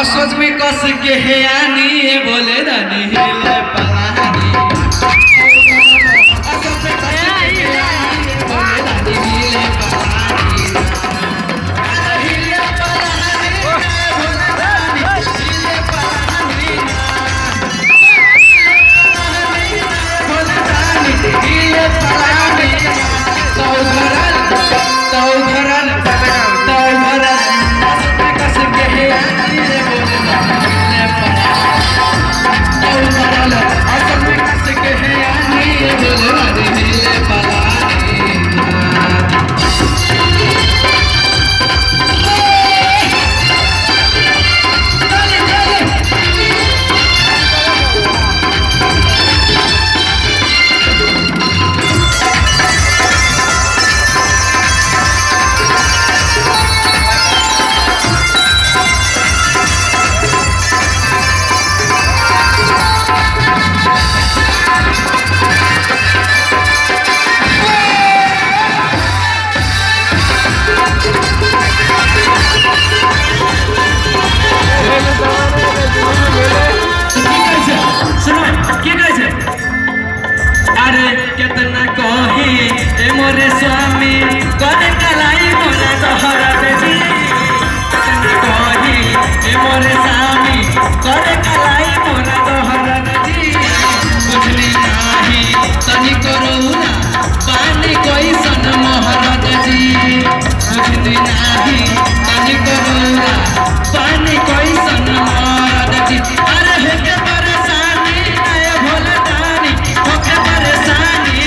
असोज में कस के है आनी बोले रानी हिले पलानी असोज में कस के है आनी बोले रानी हिले पलानी हिले पलानी बोले रानी हिले पलानी बोले रानी हिले पलानी तो घरन कस के है आनी बोले रानी हिले पलानी असोज में कस के है आनी बोले रानी हिले पलानी कितना कही ए मोरे स्वामी करे कलाई मोरा तोहरा बेबी कितना कही ए मोरे स्वामी करे कलाई मोरा तोहरा बेबी बुझली नाही तनी करूना पानी कोई सन महाराज जी बुझली नाही तनी करूना पानी कोई सन महाराज जी अरे हे के परेशानी आए भोले दानी हो के परेशानी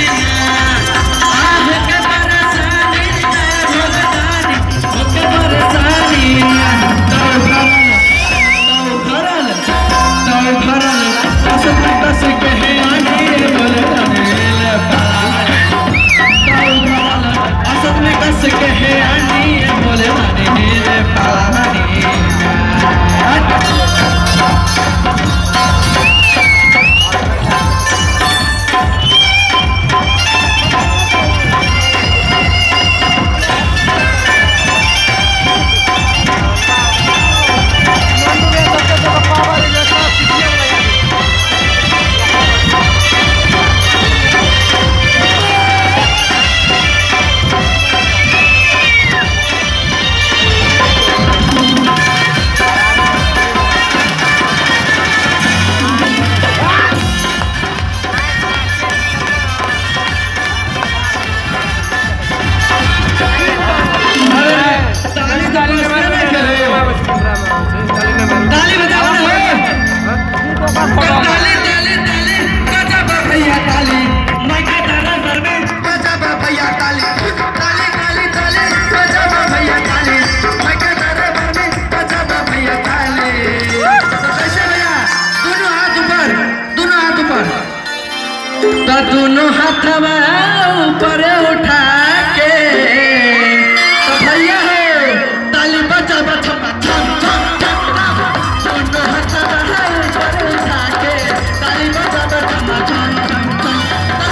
दोनों हाथवा ऊपर उठा के तो भैया हो ताली बजा बजा छम छम छम दोनों हाथवा ऊपर उठा के ताली बजा बजा छम छम छम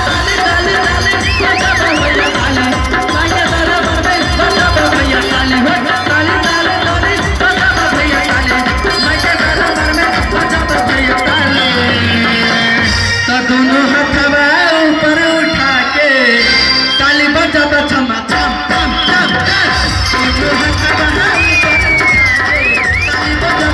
ताली ताली ताली बजा भैया ताली भैया तारा बजा भैया ताली हो ताली ताली ताली बजा भैया ताली भैया तारा में बजा भैया ताली तो दोनों हाथवा ऊपर उठा के ताली बजा बजा छम छम छम छम दोनों हाथवा ऊपर उठा के ताली बजा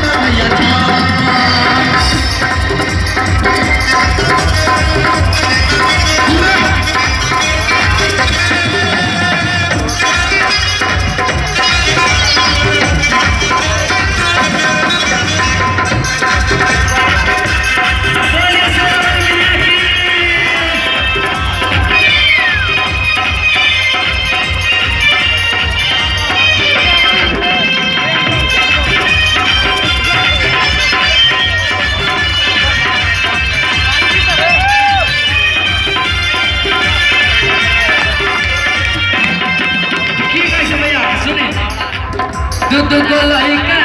भैया दूध को लइका